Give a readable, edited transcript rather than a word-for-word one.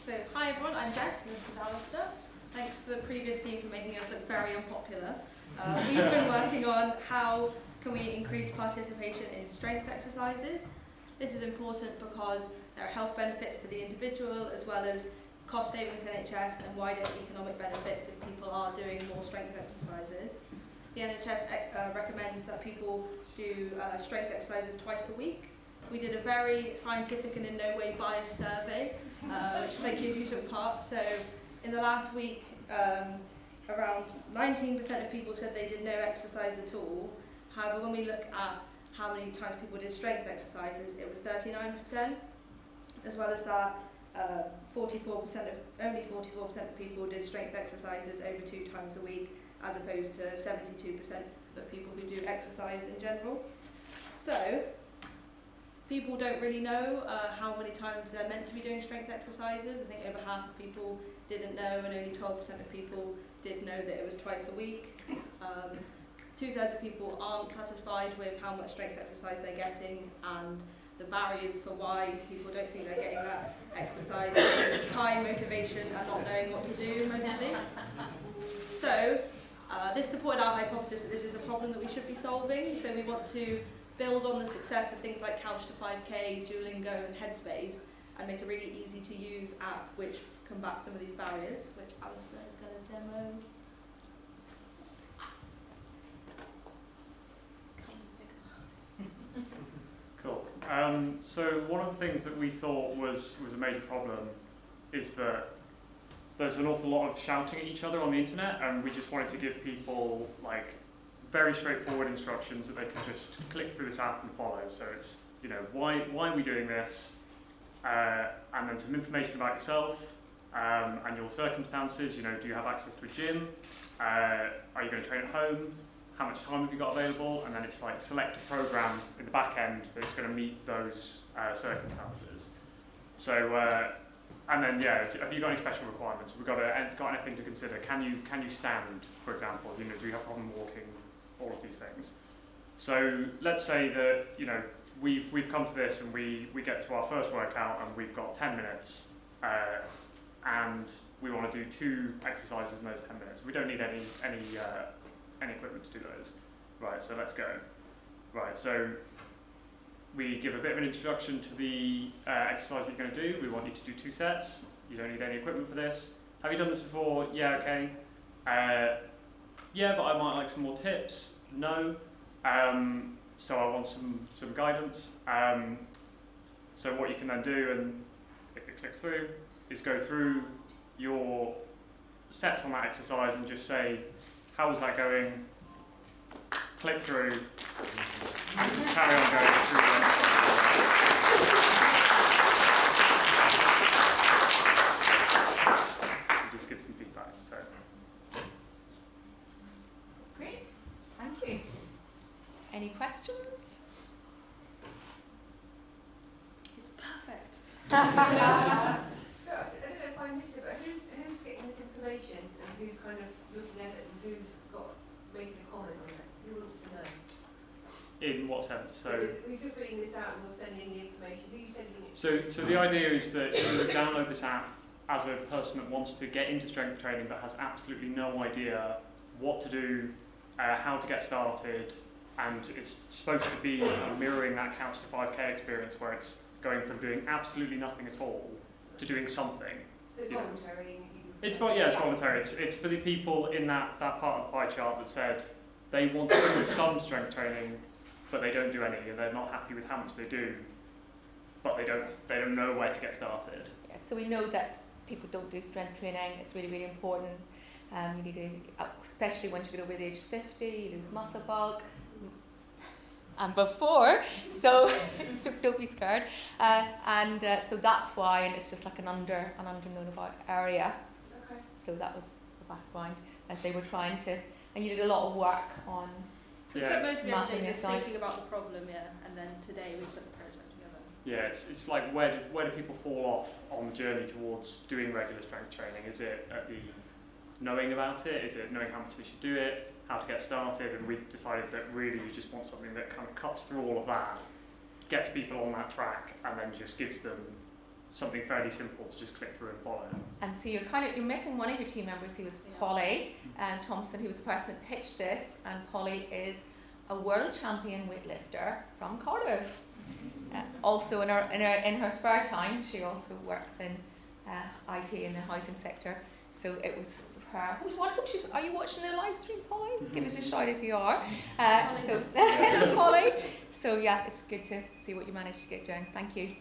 So, hi everyone, I'm Jess and this is Alistair. Thanks to the previous team for making us look very unpopular. We've been working on how can we increase participation in strength exercises. This is important because there are health benefits to the individual as well as cost savings to NHS and wider economic benefits if people are doing more strength exercises. The NHS recommends that people do strength exercises twice a week. We did a very scientific and in no way biased survey, which thank you if you took part. So in the last week, around 19% of people said they did no exercise at all. However, when we look at how many times people did strength exercises, it was 39%. As well as that, only 44% of people did strength exercises over 2 times a week, as opposed to 72% of people who do exercise in general. So, people don't really know how many times they're meant to be doing strength exercises. I think over half of people didn't know, and only 12% of people did know that it was twice a week. 2/3 of people aren't satisfied with how much strength exercise they're getting, and the barriers for why people don't think they're getting that exercise is time, motivation, and not knowing what to do mostly. So, this supported our hypothesis that this is a problem that we should be solving. So we want to build on the success of things like Couch to 5K, Duolingo and Headspace and make a really easy to use app which combats some of these barriers, which Alistair is going to demo. Cool. So one of the things that we thought was a major problem is that there's an awful lot of shouting at each other on the internet, and we just wanted to give people like very straightforward instructions that they can just click through this app and follow. So it's, why are we doing this? And then some information about yourself and your circumstances. Do you have access to a gym? Are you going to train at home? How much time have you got available? And then it's like select a program in the back end that's going to meet those circumstances. So, and then have you got any special requirements? Have we got anything to consider? Can you stand, for example? Do you have a problem walking? All of these things. So let's say that we've come to this and we get to our first workout and we've got 10 minutes and we want to do 2 exercises in those 10 minutes. We don't need any equipment to do those. Right, so let's go. Right, so we give a bit of an introduction to the exercise that you're going to do. We want you to do 2 sets. You don't need any equipment for this. Have you done this before? Yeah, okay. Yeah, but I might like some more tips. No. So I want some guidance. So what you can then do, and if it clicks through, is go through your sets on that exercise and just say, how was that going? Click through, and just carry on going through the exercise. And just give some feedback. So. Great, thank you. Any questions? It's perfect. So I don't know if I missed it, but who's getting this information and who's kind of looking at it and who's making a comment on it? Who wants to know? In what sense? So if you're filling this out and you're sending the information, who are you sending it to? So the idea is that you would download this app as a person that wants to get into strength training but has absolutely no idea what to do, how to get started, and it's supposed to be mirroring that Couch to 5K experience where it's going from doing absolutely nothing at all to doing something. So it's voluntary? It's voluntary. It's for the people in that part of the pie chart that said they want to do some strength training but they don't do any, and they're not happy with how much they do, but they don't know where to get started. Yeah, so we know that people don't do strength training. It's really, really important. You need to, especially once you get over the age of 50, you lose muscle bulk, and before, so don't be scared. So that's why, and it's just like an known about area. Okay. So that was the background as they were trying to, and you did a lot of work on. We spent most of yesterday just aside. thinking about the problem, and then today we put the project together. Yeah, it's like where do people fall off on the journey towards doing regular strength training? Is it at the knowing about it? Is it knowing how much they should do it? How to get started? And we decided that really you just want something that kind of cuts through all of that, gets people on that track, and then just gives them something fairly simple to just click through and follow. And so you're missing one of your team members, who was Polly Thompson, who was the person that pitched this, and Polly is a world champion weightlifter from Cardiff. Also in her spare time, she also works in IT in the housing sector. So it was her. Are you watching the live stream, Polly? Give us a shout if you are. So Polly. So yeah, it's good to see what you managed to get doing. Thank you.